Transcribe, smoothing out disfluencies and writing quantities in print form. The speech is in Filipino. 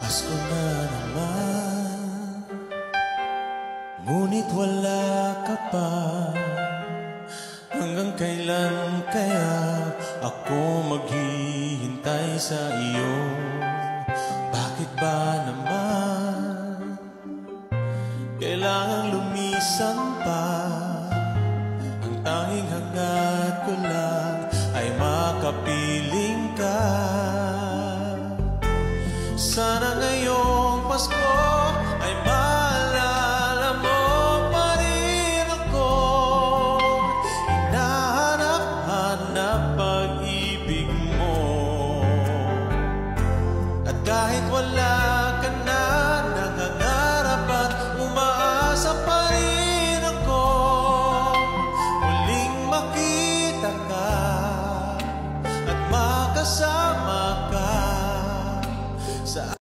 Pasko na naman, ngunit wala ka pa. Hanggang kailan kaya ako maghihintay sa iyo? Bakit ba naman kailangang lumisan pa? Ang tanging hangad ko lang ay makapiling ka. Sana ngayong Pasko ay maalala mo pa rin ako. Hinahanap-hanap pag-ibig mo. At kahit wala